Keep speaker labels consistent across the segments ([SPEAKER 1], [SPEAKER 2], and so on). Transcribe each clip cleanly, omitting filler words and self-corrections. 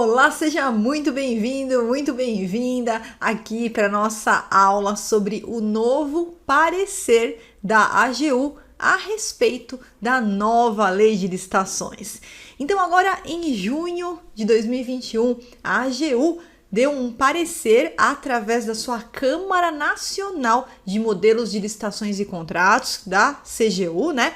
[SPEAKER 1] Olá, seja muito bem-vindo, muito bem-vinda aqui para nossa aula sobre o novo parecer da AGU a respeito da nova lei de licitações. Então, agora em junho de 2021, a AGU deu um parecer através da sua Câmara Nacional de Modelos de Licitações e Contratos, da CGU, né?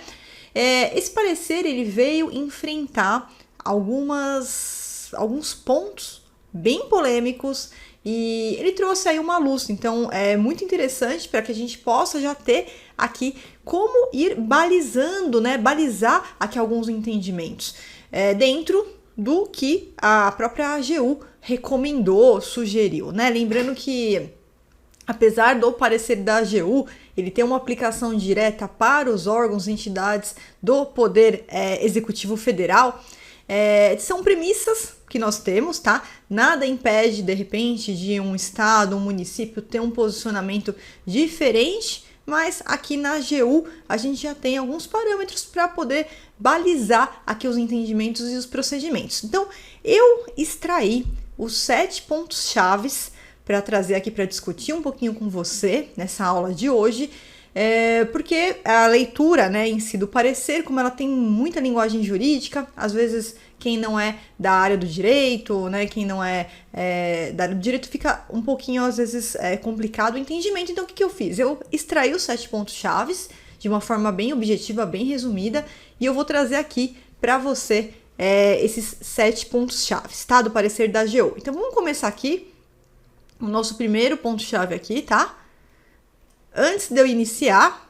[SPEAKER 1] Esse parecer ele veio enfrentar alguns pontos bem polêmicos e ele trouxe aí uma luz. Então é muito interessante para que a gente possa já ter aqui como ir balizando, né? Balizar aqui alguns entendimentos dentro do que a própria AGU recomendou, sugeriu, né? Lembrando que apesar do parecer da AGU, ele tem uma aplicação direta para os órgãos e entidades do Poder Executivo Federal. São premissas que nós temos, tá? Nada impede, de repente, de um estado, um município ter um posicionamento diferente, mas aqui na AGU a gente já tem alguns parâmetros para poder balizar aqui os entendimentos e os procedimentos. Então, eu extraí os 7 pontos chaves para trazer aqui para discutir um pouquinho com você nessa aula de hoje, porque a leitura, né, em si do parecer, como ela tem muita linguagem jurídica, às vezes quem não é da área do direito, né, quem não é da área do direito fica um pouquinho, às vezes, complicado o entendimento. Então, o que eu fiz? Eu extraí os 7 pontos chaves de uma forma bem objetiva, bem resumida, e eu vou trazer aqui para você esses 7 pontos chaves, tá, do parecer da AGU. Então, vamos começar aqui o nosso primeiro ponto-chave aqui, tá? Antes de eu iniciar,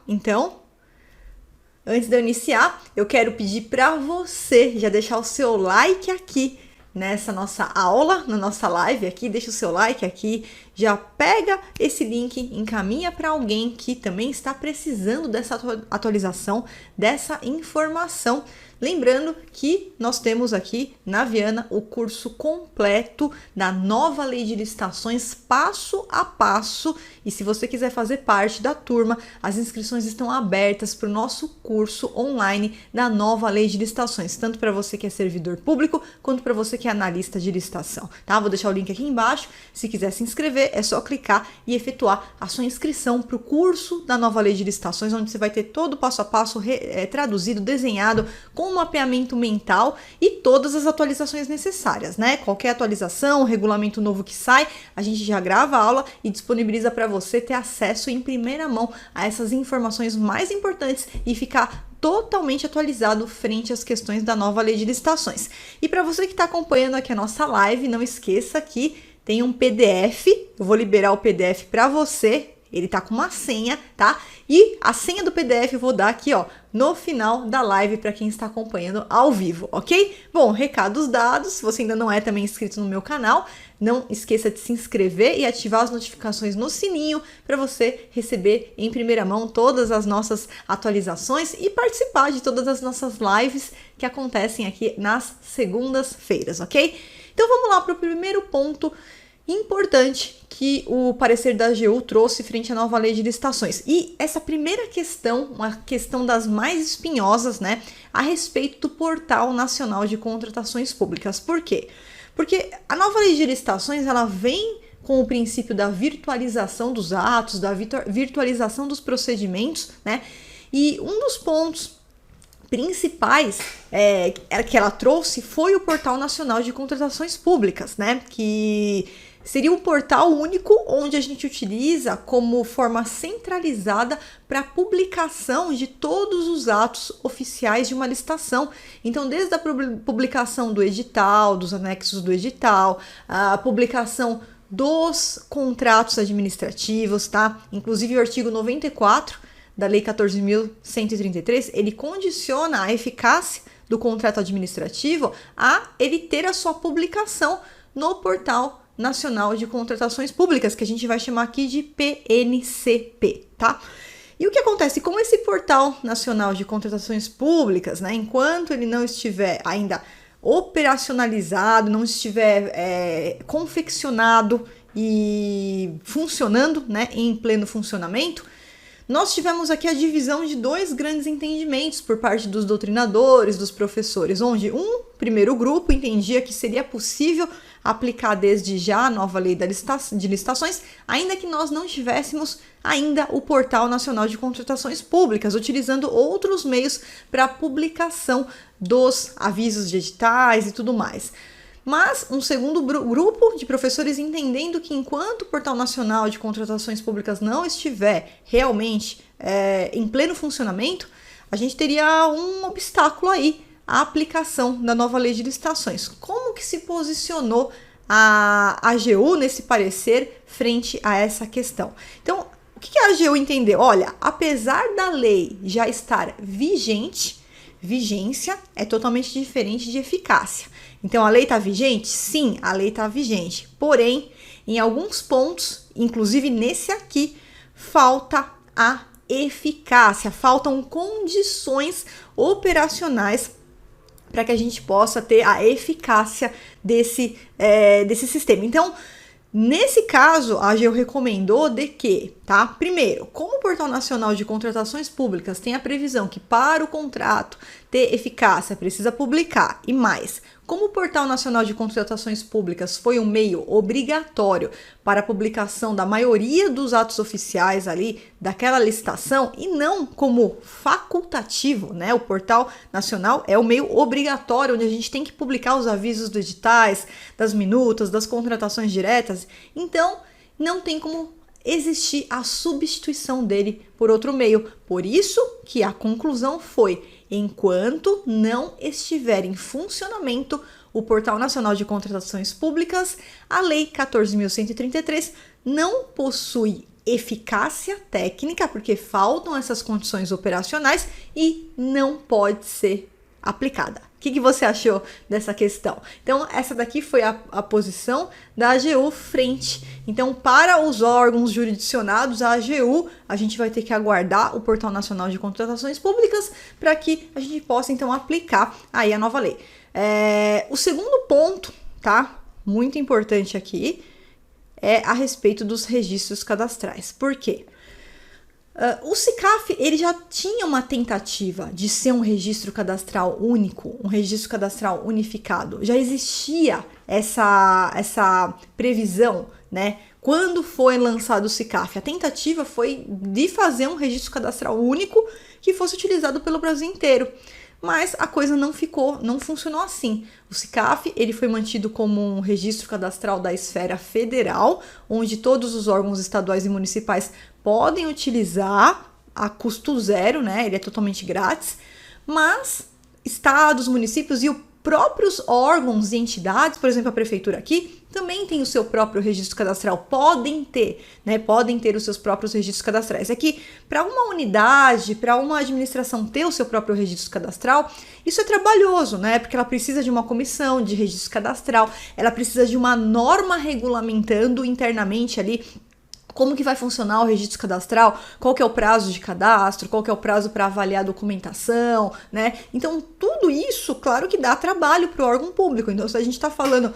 [SPEAKER 1] eu quero pedir para você já deixar o seu like aqui nessa nossa aula, na nossa live aqui, deixa o seu like aqui, já pega esse link, encaminha para alguém que também está precisando dessa atualização, dessa informação. Lembrando que nós temos aqui na Viana o curso completo da nova lei de licitações passo a passo, e se você quiser fazer parte da turma, as inscrições estão abertas para o nosso curso online da nova lei de licitações, tanto para você que é servidor público, quanto para você que é analista de licitação, tá? Vou deixar o link aqui embaixo, se quiser se inscrever é só clicar e efetuar a sua inscrição para o curso da nova lei de licitações, onde você vai ter todo o passo a passo traduzido, desenhado, com um mapeamento mental e todas as atualizações necessárias, né? Qualquer atualização, regulamento novo que sai, a gente já grava a aula e disponibiliza para você ter acesso em primeira mão a essas informações mais importantes e ficar totalmente atualizado frente às questões da nova lei de licitações. E para você que está acompanhando aqui a nossa live, não esqueça que tem um PDF, eu vou liberar o PDF para você, ele tá com uma senha, tá? E a senha do PDF eu vou dar aqui, ó, no final da live para quem está acompanhando ao vivo, ok? Bom, recados dados, se você ainda não é também inscrito no meu canal, não esqueça de se inscrever e ativar as notificações no sininho para você receber em primeira mão todas as nossas atualizações e participar de todas as nossas lives que acontecem aqui nas segundas-feiras, ok? Então vamos lá para o primeiro ponto importante que o parecer da AGU trouxe frente à nova lei de licitações. E essa primeira questão, uma questão das mais espinhosas, né, a respeito do Portal Nacional de Contratações Públicas. Por quê? Porque a nova lei de licitações, ela vem com o princípio da virtualização dos atos, da virtualização dos procedimentos, né, e um dos pontos principais que ela trouxe foi o Portal Nacional de Contratações Públicas, né, que seria um portal único onde a gente utiliza como forma centralizada para publicação de todos os atos oficiais de uma licitação. Então, desde a publicação do edital, dos anexos do edital, a publicação dos contratos administrativos, tá? Inclusive o artigo 94 da Lei 14.133, ele condiciona a eficácia do contrato administrativo a ele ter a sua publicação no Portal Nacional de Contratações Públicas, que a gente vai chamar aqui de PNCP, tá? E o que acontece? Com esse Portal Nacional de Contratações Públicas, né, enquanto ele não estiver ainda operacionalizado, não estiver confeccionado e funcionando, né, em pleno funcionamento, nós tivemos aqui a divisão de dois grandes entendimentos por parte dos doutrinadores, dos professores, onde um primeiro grupo entendia que seria possível aplicar desde já a nova lei de licitações, ainda que nós não tivéssemos ainda o Portal Nacional de Contratações Públicas, utilizando outros meios para a publicação dos avisos de editais e tudo mais. Mas um segundo grupo de professores entendendo que enquanto o Portal Nacional de Contratações Públicas não estiver realmente em pleno funcionamento, a gente teria um obstáculo aí à aplicação da nova lei de licitações. Como que se posicionou a AGU nesse parecer frente a essa questão? Então, o que a AGU entendeu? Olha, apesar da lei já estar vigente, vigência é totalmente diferente de eficácia. Então, a lei está vigente? Sim, a lei está vigente. Porém, em alguns pontos, inclusive nesse aqui, falta a eficácia, faltam condições operacionais para que a gente possa ter a eficácia desse sistema. Então, nesse caso, a AGU recomendou de que, tá? Primeiro, como o Portal Nacional de Contratações Públicas tem a previsão que para o contrato ter eficácia precisa publicar e mais, como o Portal Nacional de Contratações Públicas foi um meio obrigatório para a publicação da maioria dos atos oficiais ali daquela licitação e não como facultativo, né? O Portal Nacional é o meio obrigatório onde a gente tem que publicar os avisos dos editais, das minutas, das contratações diretas. Então, não tem como existir a substituição dele por outro meio. Por isso que a conclusão foi: enquanto não estiver em funcionamento o Portal Nacional de Contratações Públicas, a Lei 14.133 não possui eficácia técnica, porque faltam essas condições operacionais e não pode ser aplicada. O que você achou dessa questão? Então, essa daqui foi a posição da AGU frente. Então, para os órgãos jurisdicionados, a AGU, a gente vai ter que aguardar o Portal Nacional de Contratações Públicas para que a gente possa, então, aplicar aí a nova lei. O segundo ponto, tá? Muito importante aqui, é a respeito dos registros cadastrais. Por quê? O SICAF, ele já tinha uma tentativa de ser um registro cadastral único, um registro cadastral unificado. Já existia essa previsão, né? Quando foi lançado o SICAF, a tentativa foi de fazer um registro cadastral único que fosse utilizado pelo Brasil inteiro. Mas a coisa não funcionou assim. O SICAF, ele foi mantido como um registro cadastral da esfera federal, onde todos os órgãos estaduais e municipais podem utilizar a custo zero, né? Ele é totalmente grátis, mas estados, municípios e os próprios órgãos e entidades, por exemplo, a prefeitura aqui, também tem o seu próprio registro cadastral, podem ter, né? Podem ter os seus próprios registros cadastrais. É que para uma unidade, para uma administração ter o seu próprio registro cadastral, isso é trabalhoso, né? Porque ela precisa de uma comissão de registro cadastral, ela precisa de uma norma regulamentando internamente ali como que vai funcionar o registro cadastral, qual que é o prazo de cadastro, qual que é o prazo para avaliar a documentação, né? Então, tudo isso, claro que dá trabalho para o órgão público. Então, se a gente está falando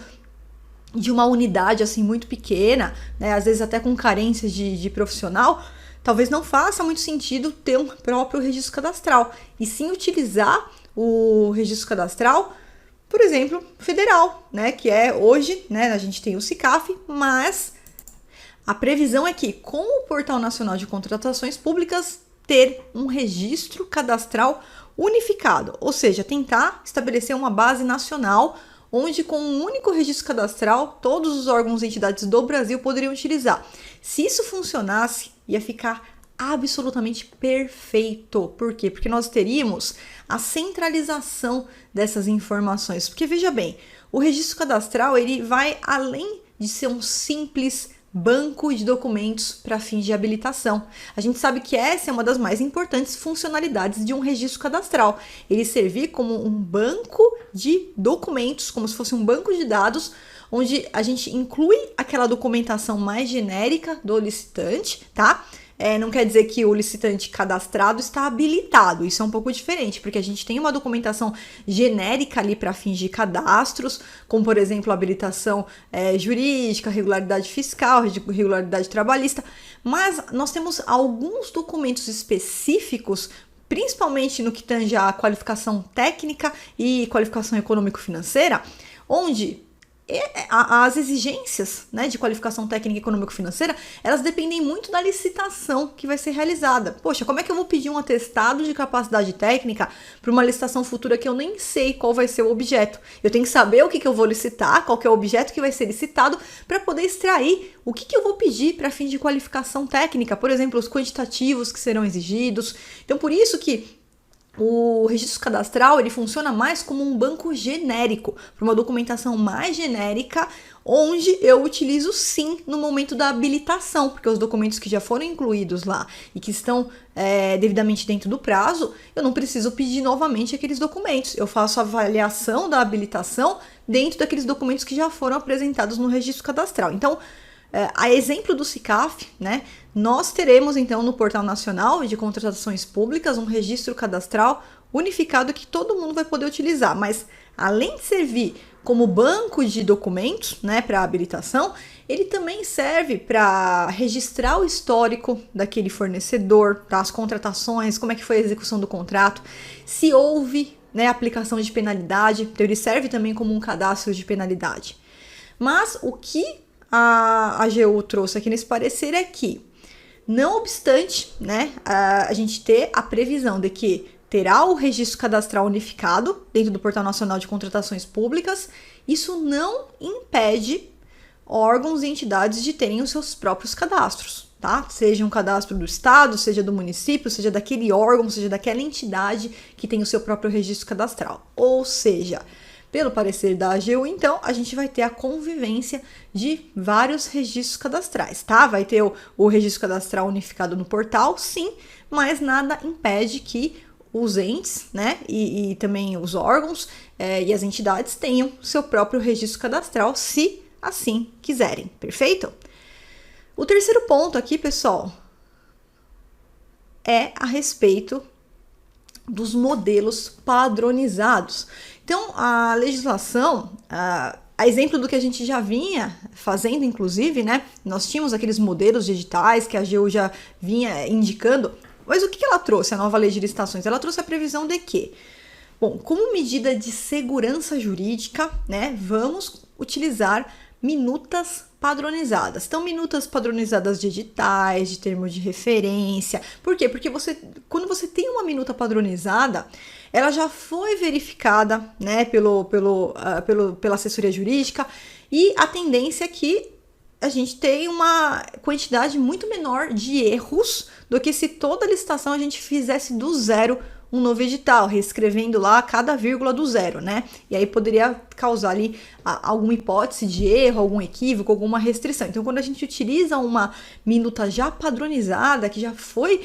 [SPEAKER 1] de uma unidade assim muito pequena, né, às vezes até com carências de profissional, talvez não faça muito sentido ter um próprio registro cadastral, e sim utilizar o registro cadastral, por exemplo, federal, né, que é hoje, né, a gente tem o SICAF, mas a previsão é que, com o Portal Nacional de Contratações Públicas, ter um registro cadastral unificado, ou seja, tentar estabelecer uma base nacional onde, com um único registro cadastral, todos os órgãos e entidades do Brasil poderiam utilizar. Se isso funcionasse, ia ficar absolutamente perfeito. Por quê? Porque nós teríamos a centralização dessas informações. Porque, veja bem, o registro cadastral, ele vai além de ser um simples banco de documentos para fins de habilitação. A gente sabe que essa é uma das mais importantes funcionalidades de um registro cadastral. Ele servir como um banco de documentos, como se fosse um banco de dados, onde a gente inclui aquela documentação mais genérica do licitante, tá? não quer dizer que o licitante cadastrado está habilitado. Isso é um pouco diferente, porque a gente tem uma documentação genérica ali para fins de cadastros, como, por exemplo, habilitação jurídica, regularidade fiscal, regularidade trabalhista, mas nós temos alguns documentos específicos, principalmente no que tange a qualificação técnica e qualificação econômico-financeira, onde as exigências, né, de qualificação técnica e econômico-financeira, elas dependem muito da licitação que vai ser realizada. Poxa, como é que eu vou pedir um atestado de capacidade técnica para uma licitação futura que eu nem sei qual vai ser o objeto? Eu tenho que saber o que eu vou licitar, qual que é o objeto que vai ser licitado, para poder extrair o que eu vou pedir para fim de qualificação técnica, por exemplo, os quantitativos que serão exigidos. Então, por isso que o registro cadastral, ele funciona mais como um banco genérico, para uma documentação mais genérica, onde eu utilizo sim no momento da habilitação, porque os documentos que já foram incluídos lá e que estão devidamente dentro do prazo, eu não preciso pedir novamente aqueles documentos. Eu faço a avaliação da habilitação dentro daqueles documentos que já foram apresentados no registro cadastral. Então, a exemplo do SICAF, né, nós teremos então no Portal Nacional de Contratações Públicas um registro cadastral unificado que todo mundo vai poder utilizar, mas além de servir como banco de documentos, né, para habilitação, ele também serve para registrar o histórico daquele fornecedor, tá, as contratações, como é que foi a execução do contrato, se houve, né, aplicação de penalidade, então ele serve também como um cadastro de penalidade. Mas o que a AGU trouxe aqui nesse parecer é que, não obstante, né, a gente ter a previsão de que terá o registro cadastral unificado dentro do Portal Nacional de Contratações Públicas, isso não impede órgãos e entidades de terem os seus próprios cadastros, tá? Seja um cadastro do Estado, seja do município, seja daquele órgão, seja daquela entidade que tem o seu próprio registro cadastral. Ou seja, pelo parecer da AGU, então, a gente vai ter a convivência de vários registros cadastrais, tá? Vai ter o registro cadastral unificado no portal, sim, mas nada impede que os entes, né, e também os órgãos e as entidades tenham seu próprio registro cadastral, se assim quiserem, perfeito? O terceiro ponto aqui, pessoal, é a respeito dos modelos padronizados. Então, a legislação, a exemplo do que a gente já vinha fazendo, inclusive, né? Nós tínhamos aqueles modelos digitais que a AGU já vinha indicando, mas o que ela trouxe, a nova lei de licitações? Ela trouxe a previsão de que, bom, como medida de segurança jurídica, né, vamos utilizar minutas padronizadas. Então, minutas padronizadas de editais, de termos de referência. Por quê? Porque quando você tem uma minuta padronizada, ela já foi verificada, né, pela assessoria jurídica, e a tendência é que a gente tem uma quantidade muito menor de erros do que se toda a licitação a gente fizesse do zero um novo edital, reescrevendo lá cada vírgula do zero, né? E aí poderia causar ali alguma hipótese de erro, algum equívoco, alguma restrição. Então, quando a gente utiliza uma minuta já padronizada, que já foi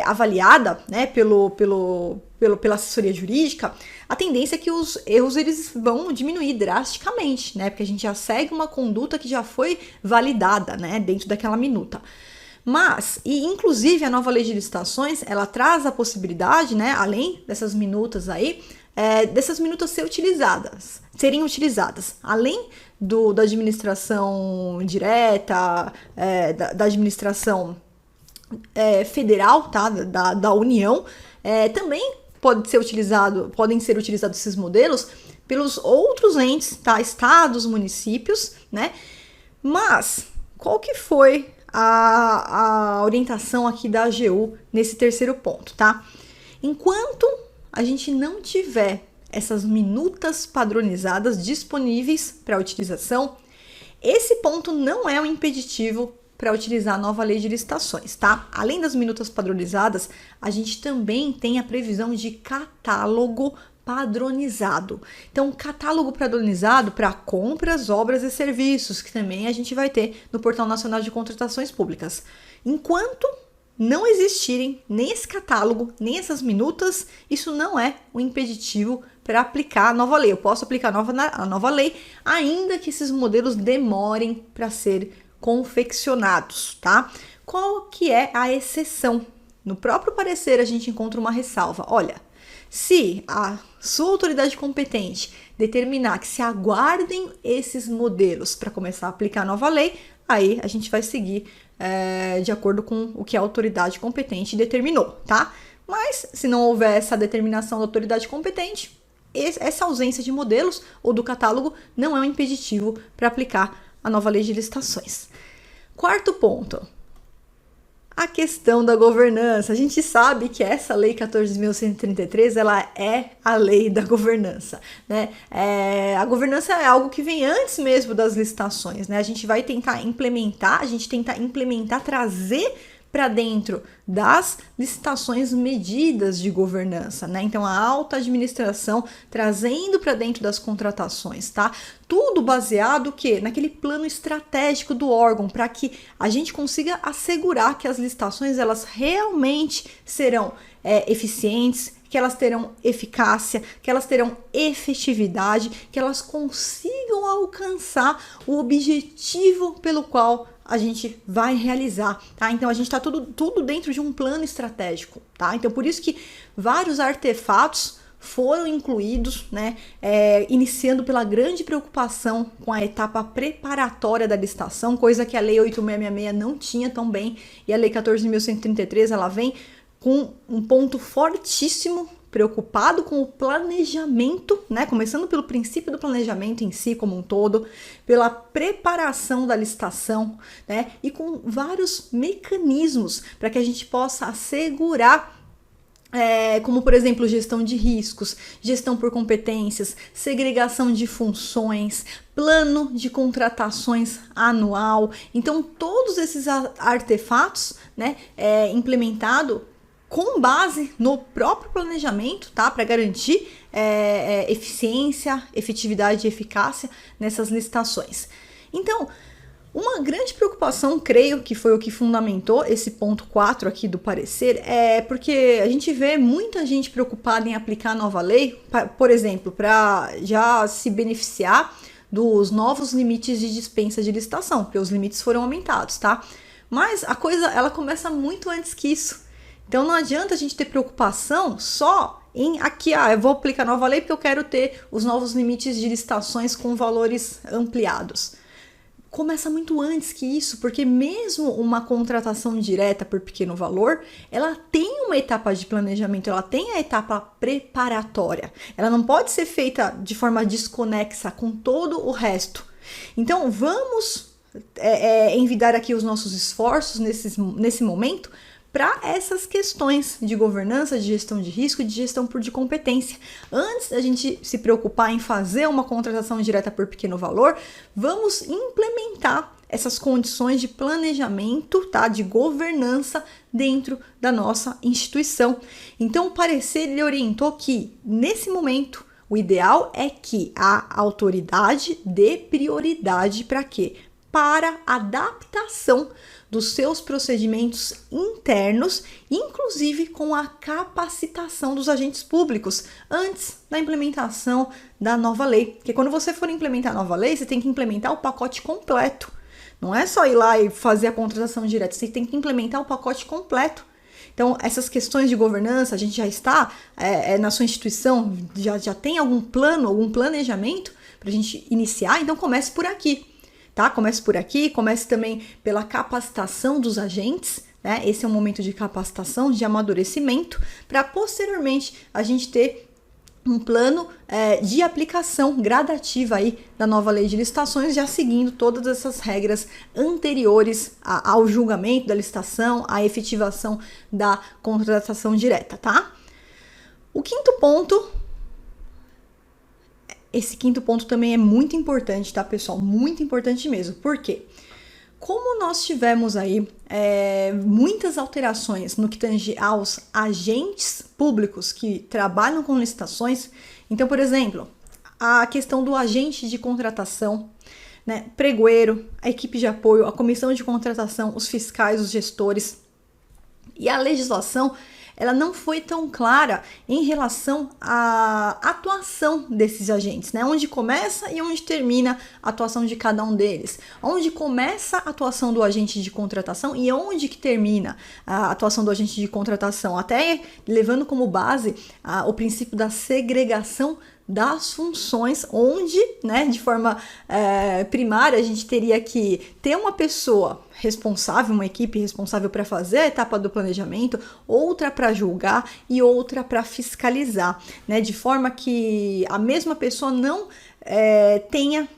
[SPEAKER 1] avaliada, né, pela assessoria jurídica, a tendência é que os erros eles vão diminuir drasticamente, né? Porque a gente já segue uma conduta que já foi validada, né, dentro daquela minuta. Mas, e inclusive a nova lei de licitações, ela traz a possibilidade, né, além dessas minutas aí, dessas minutas serem utilizadas, além da administração direta, da administração federal, tá, da União, também podem ser utilizados esses modelos pelos outros entes, tá, estados, municípios, né, mas qual que foi a orientação aqui da AGU nesse terceiro ponto, tá? Enquanto a gente não tiver essas minutas padronizadas disponíveis para utilização, esse ponto não é um impeditivo para utilizar a nova lei de licitações, tá? Além das minutas padronizadas, a gente também tem a previsão de catálogo padronizado. Então, catálogo padronizado para compras, obras e serviços, que também a gente vai ter no Portal Nacional de Contratações Públicas. Enquanto não existirem nem esse catálogo, nem essas minutas, isso não é um impeditivo para aplicar a nova lei. Eu posso aplicar a nova lei, ainda que esses modelos demorem para ser confeccionados, tá? qual que é a exceção? No próprio parecer a gente encontra uma ressalva. Olha, se a sua autoridade competente determinar que se aguardem esses modelos para começar a aplicar a nova lei, aí a gente vai seguir de acordo com o que a autoridade competente determinou, tá? Mas se não houver essa determinação da autoridade competente, essa ausência de modelos ou do catálogo não é um impeditivo para aplicar a nova lei de licitações. Quarto ponto. A questão da governança. A gente sabe que essa lei 14.133, ela é a lei da governança, né? A governança é algo que vem antes mesmo das licitações, né? A gente vai tentar implementar, trazer para dentro das licitações medidas de governança, né? Então, a alta administração trazendo para dentro das contratações, tá? Tudo baseado naquele plano estratégico do órgão, para que a gente consiga assegurar que as licitações elas realmente serão eficientes, que elas terão eficácia, que elas terão efetividade, que elas consigam alcançar o objetivo pelo qual a gente vai realizar, tá? Então a gente tá tudo dentro de um plano estratégico, tá? Então por isso que vários artefatos foram incluídos, né? Iniciando pela grande preocupação com a etapa preparatória da licitação, coisa que a Lei 8.666 não tinha tão bem, e a Lei 14.133 ela vem com um ponto fortíssimo, preocupado com o planejamento, né? Começando pelo princípio do planejamento em si como um todo, pela preparação da licitação, né? E com vários mecanismos para que a gente possa assegurar como, por exemplo, gestão de riscos, gestão por competências, segregação de funções, plano de contratações anual. Então, todos esses artefatos, né, implementado com base no próprio planejamento, tá? Para garantir eficiência, efetividade e eficácia nessas licitações. Então, uma grande preocupação, creio que foi o que fundamentou esse ponto 4 aqui do parecer, porque a gente vê muita gente preocupada em aplicar a nova lei, por exemplo, para já se beneficiar dos novos limites de dispensa de licitação, porque os limites foram aumentados, tá? Mas a coisa, ela começa muito antes que isso. Então não adianta a gente ter preocupação só em aqui, eu vou aplicar a nova lei porque eu quero ter os novos limites de licitações com valores ampliados. Começa muito antes que isso, porque mesmo uma contratação direta por pequeno valor, ela tem uma etapa de planejamento, ela tem a etapa preparatória. Ela não pode ser feita de forma desconexa com todo o resto. Então vamos envidar aqui os nossos esforços nesse momento para essas questões de governança, de gestão de risco e de gestão de competência. Antes da gente se preocupar em fazer uma contratação direta por pequeno valor, vamos implementar essas condições de planejamento, tá, de governança dentro da nossa instituição. Então, o parecer ele orientou que, nesse momento, o ideal é que a autoridade dê prioridade para quê? Para adaptação dos seus procedimentos internos, inclusive com a capacitação dos agentes públicos antes da implementação da nova lei. Porque quando você for implementar a nova lei, você tem que implementar o pacote completo. Não é só ir lá e fazer a contratação direta, você tem que implementar o pacote completo. Então, essas questões de governança, a gente já está na sua instituição, já tem algum plano, algum planejamento para a gente iniciar, então comece por aqui. Tá? Comece por aqui, comece também pela capacitação dos agentes, né? Esse é um momento de capacitação, de amadurecimento, para posteriormente a gente ter um plano de aplicação gradativa aí da nova lei de licitações, já seguindo todas essas regras anteriores ao julgamento da licitação, à efetivação da contratação direta, tá? O quinto ponto. Esse quinto ponto também é muito importante, tá, pessoal? Muito importante mesmo. Por quê? Como nós tivemos aí muitas alterações no que tange aos agentes públicos que trabalham com licitações, então, por exemplo, a questão do agente de contratação, né, pregoeiro, a equipe de apoio, a comissão de contratação, os fiscais, os gestores, e a legislação ela não foi tão clara em relação à atuação desses agentes, né? Onde começa e onde termina a atuação de cada um deles. Onde começa a atuação do agente de contratação e onde que termina a atuação do agente de contratação, até levando como base o princípio da segregação das funções, onde, né, de forma primária, a gente teria que ter uma pessoa responsável, uma equipe responsável para fazer a etapa do planejamento, outra para julgar e outra para fiscalizar, né, de forma que a mesma pessoa não tenha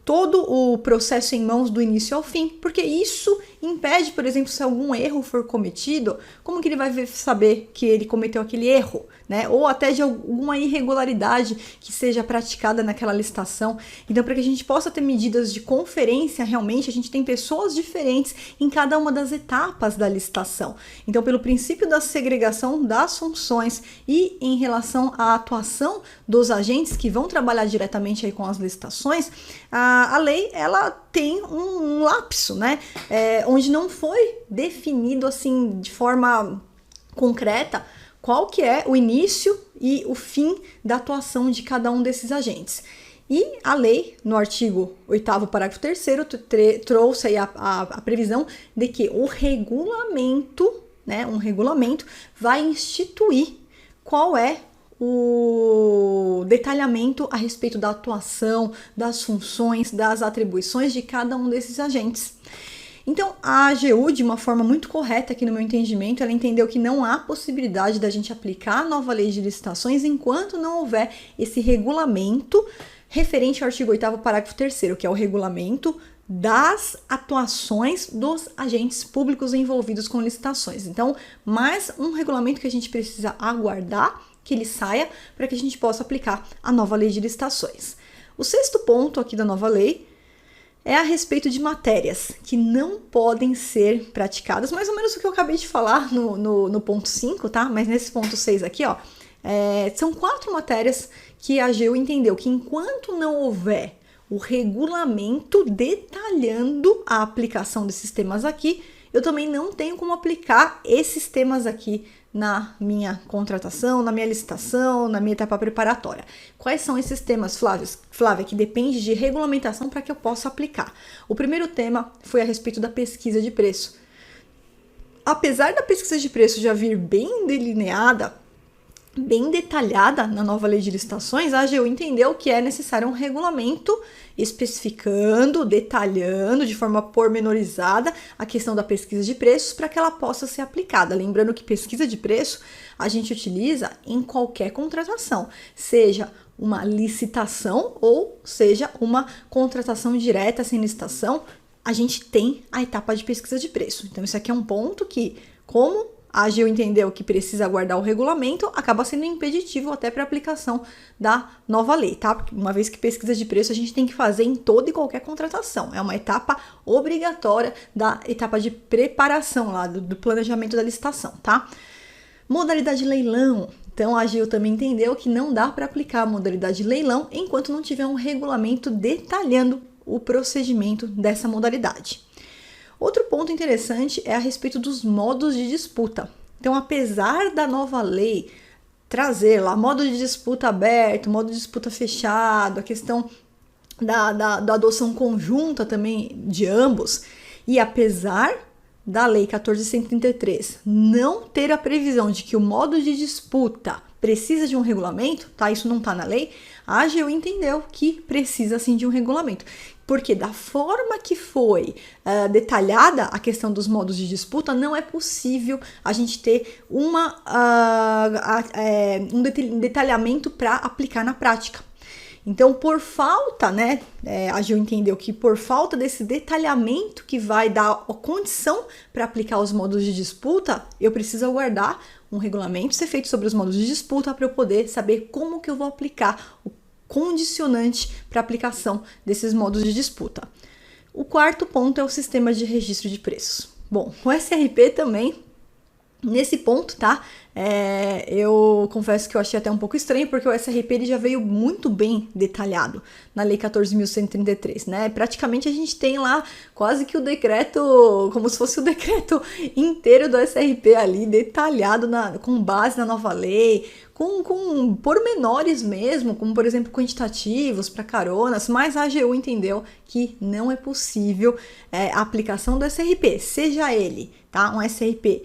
[SPEAKER 1] todo o processo em mãos do início ao fim, porque isso impede, por exemplo, se algum erro for cometido, como que ele vai saber que ele cometeu aquele erro, né? Ou até de alguma irregularidade que seja praticada naquela licitação. Então, para que a gente possa ter medidas de conferência, realmente, a gente tem pessoas diferentes em cada uma das etapas da licitação. Então, pelo princípio da segregação das funções e em relação à atuação dos agentes que vão trabalhar diretamente aí com as licitações, a lei, ela tem um lapso, né? Onde não foi definido assim de forma concreta qual que é o início e o fim da atuação de cada um desses agentes. E a lei, no artigo 8º, parágrafo 3º, trouxe aí a previsão de que o regulamento, né, um regulamento vai instituir qual é o detalhamento a respeito da atuação, das funções, das atribuições de cada um desses agentes. Então, a AGU, de uma forma muito correta aqui no meu entendimento, ela entendeu que não há possibilidade da gente aplicar a nova lei de licitações enquanto não houver esse regulamento referente ao artigo 8º, parágrafo 3º, que é o regulamento das atuações dos agentes públicos envolvidos com licitações. Então, mais um regulamento que a gente precisa aguardar que ele saia para que a gente possa aplicar a nova lei de licitações. O 6º ponto aqui da nova lei é a respeito de matérias que não podem ser praticadas, mais ou menos o que eu acabei de falar no ponto 5, tá? Mas nesse ponto 6 aqui, ó, são 4 matérias que a AGU entendeu que enquanto não houver o regulamento detalhando a aplicação desses temas aqui, eu também não tenho como aplicar esses temas aqui na minha contratação, na minha licitação, na minha etapa preparatória. Quais são esses temas, Flávia, que depende de regulamentação para que eu possa aplicar? O primeiro tema foi a respeito da pesquisa de preço. Apesar da pesquisa de preço já vir bem delineada, bem detalhada na nova lei de licitações, a AGU entendeu que é necessário um regulamento especificando, detalhando de forma pormenorizada a questão da pesquisa de preços para que ela possa ser aplicada. Lembrando que pesquisa de preço a gente utiliza em qualquer contratação, seja uma licitação ou seja uma contratação direta sem licitação, a gente tem a etapa de pesquisa de preço. Então isso aqui é um ponto que, como a AGU entendeu que precisa aguardar o regulamento, acaba sendo impeditivo até para a aplicação da nova lei, tá? Porque uma vez que pesquisa de preço a gente tem que fazer em toda e qualquer contratação. É uma etapa obrigatória da etapa de preparação lá do planejamento da licitação, tá? Modalidade de leilão. Então a AGU também entendeu que não dá para aplicar a modalidade de leilão enquanto não tiver um regulamento detalhando o procedimento dessa modalidade. Outro ponto interessante é a respeito dos modos de disputa. Então, apesar da nova lei trazer lá modo de disputa aberto, modo de disputa fechado, a questão da adoção conjunta também de ambos, e apesar da lei 14.133 não ter a previsão de que o modo de disputa precisa de um regulamento, tá? Isso não está na lei, a AGU entendeu que precisa sim de um regulamento. Porque da forma que foi detalhada a questão dos modos de disputa, não é possível a gente ter um detalhamento para aplicar na prática. Então, por falta, né, a AGU entendeu que por falta desse detalhamento que vai dar a condição para aplicar os modos de disputa, eu preciso aguardar um regulamento ser feito sobre os modos de disputa para eu poder saber como que eu vou aplicar o condicionante para aplicação desses modos de disputa. O 4º ponto é o sistema de registro de preços. Bom, o SRP também Nesse ponto, tá? Eu confesso que eu achei até um pouco estranho, porque o SRP ele já veio muito bem detalhado na Lei 14.133, né? Praticamente a gente tem lá quase que o decreto, como se fosse o decreto inteiro do SRP ali, detalhado com base na nova lei, com pormenores mesmo, como por exemplo quantitativos para caronas, mas a AGU entendeu que não é possível a aplicação do SRP, seja ele, tá? Um SRP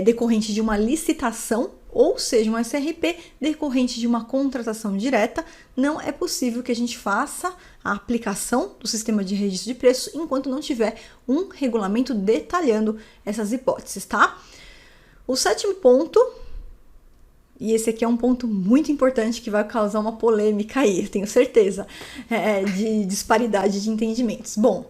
[SPEAKER 1] decorrente de uma licitação, ou seja, um SRP decorrente de uma contratação direta, não é possível que a gente faça a aplicação do sistema de registro de preços enquanto não tiver um regulamento detalhando essas hipóteses, tá? O sétimo ponto, e esse aqui é um ponto muito importante que vai causar uma polêmica aí, tenho certeza, de disparidade de entendimentos. Bom,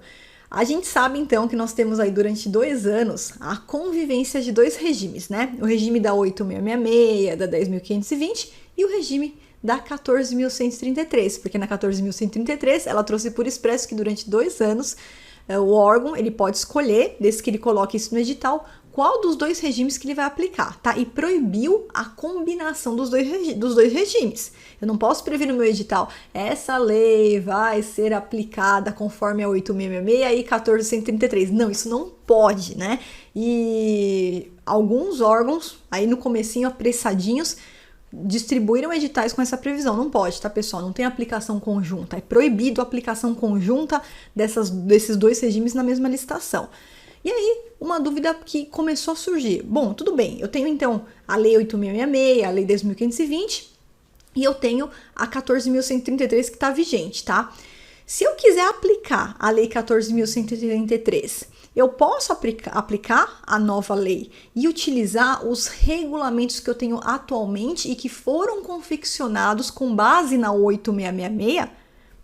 [SPEAKER 1] a gente sabe, então, que nós temos aí durante 2 anos a convivência de 2 regimes, né? O regime da 8.666, da 10.520 e o regime da 14.133, porque na 14.133 ela trouxe por expresso que durante 2 anos o órgão ele pode escolher, desde que ele coloque isso no edital, qual dos 2 regimes que ele vai aplicar, tá? E proibiu a combinação dos dois regimes. Eu não posso prever no meu edital, essa lei vai ser aplicada conforme a 8.666 e 14.133. Não, isso não pode, né? E alguns órgãos, aí no comecinho, apressadinhos, distribuíram editais com essa previsão. Não pode, tá, pessoal? Não tem aplicação conjunta. É proibido a aplicação conjunta desses 2 regimes na mesma licitação. E aí, uma dúvida que começou a surgir. Bom, tudo bem, eu tenho então a Lei 8.666, a Lei 10.520 e eu tenho a 14.133 que está vigente, tá? Se eu quiser aplicar a Lei 14.133, eu posso aplicar a nova lei e utilizar os regulamentos que eu tenho atualmente e que foram confeccionados com base na 8.666?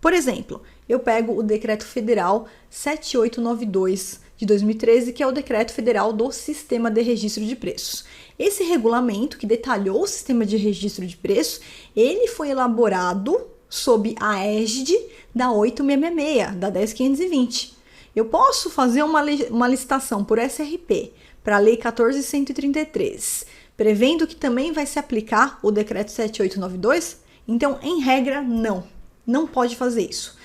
[SPEAKER 1] Por exemplo, eu pego o Decreto Federal 7892 de 2013, que é o Decreto Federal do Sistema de Registro de Preços. Esse regulamento, que detalhou o sistema de registro de preços, ele foi elaborado sob a égide da 8.666, da 10.520. Eu posso fazer uma licitação por SRP para a Lei 14.133, prevendo que também vai se aplicar o Decreto 7892? Então, em regra, não pode fazer isso.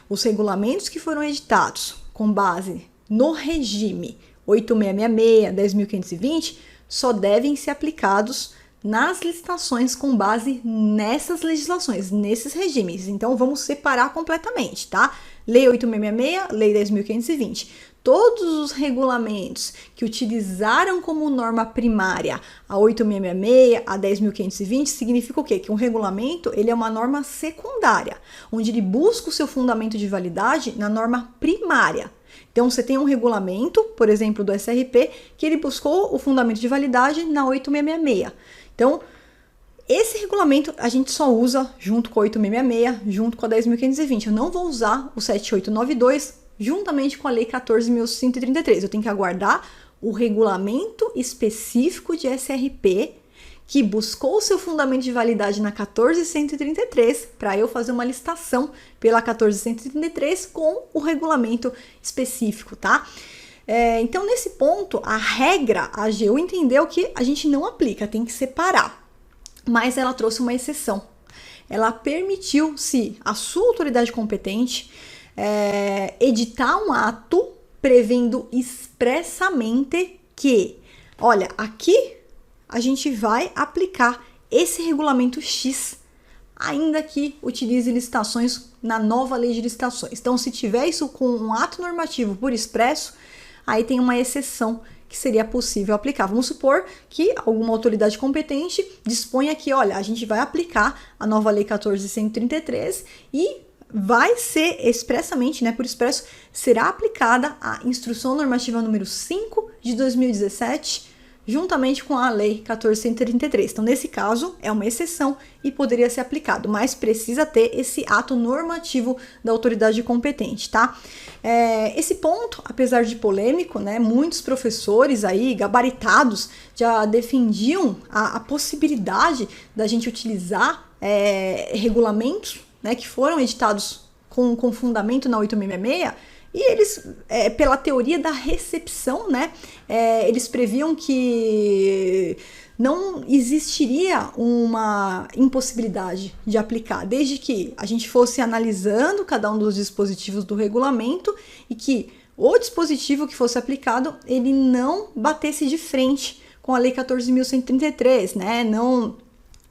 [SPEAKER 1] Os regulamentos que foram editados com base no regime 8.666, 10.520, só devem ser aplicados nas licitações com base nessas legislações, nesses regimes. Então, vamos separar completamente, tá? Lei 8.666, Lei 10.520. Todos os regulamentos que utilizaram como norma primária a 8.666, a 10.520, significa o quê? Que um regulamento ele é uma norma secundária, onde ele busca o seu fundamento de validade na norma primária. Então, você tem um regulamento, por exemplo, do SRP, que ele buscou o fundamento de validade na 8.666. Então, esse regulamento a gente só usa junto com a 8.666, junto com a 10.520. Eu não vou usar o 7892 juntamente com a Lei 14.133. Eu tenho que aguardar o regulamento específico de SRP que buscou o seu fundamento de validade na 14.133 para eu fazer uma licitação pela 14.133 com o regulamento específico, tá? Então, nesse ponto, a regra, a AGU entendeu que a gente não aplica, tem que separar. Mas ela trouxe uma exceção. Ela permitiu, se a sua autoridade competente editar um ato prevendo expressamente que, olha, aqui a gente vai aplicar esse regulamento X, ainda que utilize licitações na nova lei de licitações. Então, se tiver isso com um ato normativo por expresso, aí tem uma exceção que seria possível aplicar. Vamos supor que alguma autoridade competente disponha que, olha, a gente vai aplicar a nova lei 14.133 e vai ser expressamente, né, por expresso, será aplicada a Instrução Normativa número 5 de 2017, juntamente com a Lei 14.133. Então, nesse caso, é uma exceção e poderia ser aplicado, mas precisa ter esse ato normativo da autoridade competente, tá? Esse ponto, apesar de polêmico, né, muitos professores aí, gabaritados, já defendiam a possibilidade da gente utilizar regulamentos, né, que foram editados com fundamento na 8.666, E eles, pela teoria da recepção, né, eles previam que não existiria uma impossibilidade de aplicar, desde que a gente fosse analisando cada um dos dispositivos do regulamento e que o dispositivo que fosse aplicado, ele não batesse de frente com a Lei 14.133, né, não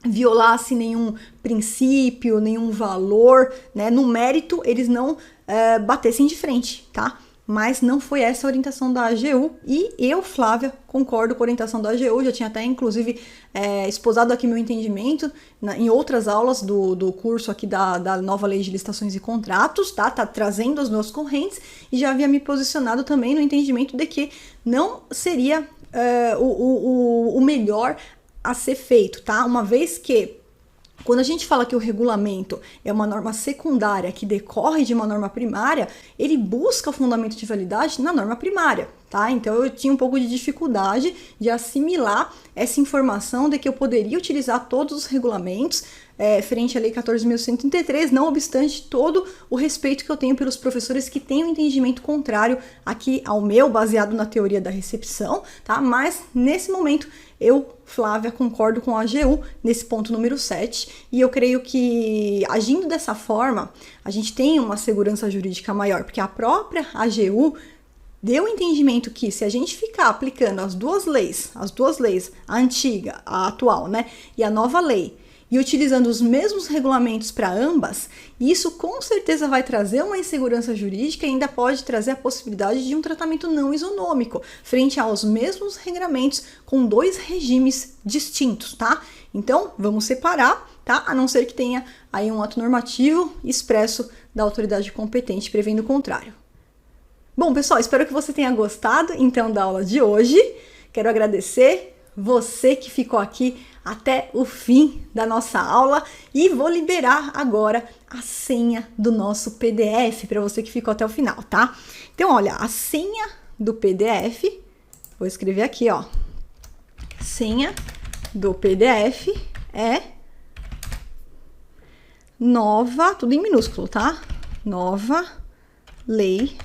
[SPEAKER 1] violasse nenhum princípio, nenhum valor, né, no mérito eles não batessem de frente, tá? Mas não foi essa a orientação da AGU e eu, Flávia, concordo com a orientação da AGU, já tinha até inclusive exposado aqui meu entendimento em outras aulas do curso aqui da nova Lei de Licitações e Contratos, tá trazendo as meus correntes e já havia me posicionado também no entendimento de que não seria o melhor a ser feito, tá? Uma vez que quando a gente fala que o regulamento é uma norma secundária que decorre de uma norma primária, ele busca o fundamento de validade na norma primária, tá? Então eu tinha um pouco de dificuldade de assimilar essa informação de que eu poderia utilizar todos os regulamentos frente à Lei 14.133, não obstante todo o respeito que eu tenho pelos professores que têm um entendimento contrário aqui ao meu, baseado na teoria da recepção, tá? Mas nesse momento eu, Flávia, concordo com a AGU nesse ponto número 7 e eu creio que agindo dessa forma a gente tem uma segurança jurídica maior, porque a própria AGU deu o entendimento que se a gente ficar aplicando as duas leis, a antiga, a atual, né, e a nova lei, e utilizando os mesmos regulamentos para ambas, isso com certeza vai trazer uma insegurança jurídica e ainda pode trazer a possibilidade de um tratamento não isonômico, frente aos mesmos regramentos com dois regimes distintos, tá? Então, vamos separar, tá? A não ser que tenha aí um ato normativo expresso da autoridade competente prevendo o contrário. Bom, pessoal, espero que você tenha gostado, então, da aula de hoje. Quero agradecer você que ficou aqui até o fim da nossa aula e vou liberar agora a senha do nosso PDF para você que ficou até o final, tá? Então, olha, a senha do PDF, vou escrever aqui, ó. Senha do PDF é nova, tudo em minúsculo, tá? Nova Lei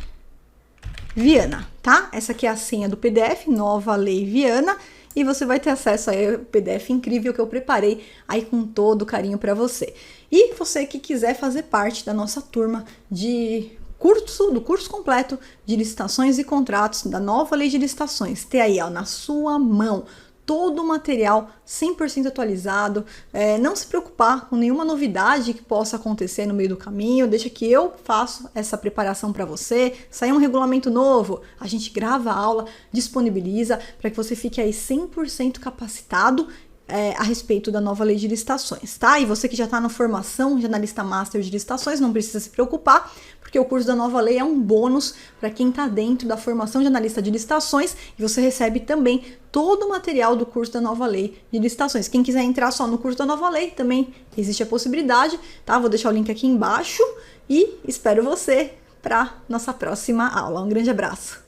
[SPEAKER 1] Viana, tá? Essa aqui é a senha do PDF, Nova Lei Viana, e você vai ter acesso ao PDF incrível que eu preparei aí com todo carinho para você. E você que quiser fazer parte da nossa turma do curso completo de licitações e contratos da nova Lei de Licitações, ter aí ó, na sua mão todo o material 100% atualizado, não se preocupar com nenhuma novidade que possa acontecer no meio do caminho, deixa que eu faço essa preparação para você, sair um regulamento novo, a gente grava a aula, disponibiliza para que você fique aí 100% capacitado a respeito da nova Lei de Licitações, tá? E você que já está na formação de analista master de licitações, não precisa se preocupar, porque o curso da nova lei é um bônus para quem está dentro da formação de analista de licitações e você recebe também todo o material do curso da nova lei de licitações. Quem quiser entrar só no curso da nova lei, também existe a possibilidade, tá? Vou deixar o link aqui embaixo e espero você para nossa próxima aula. Um grande abraço!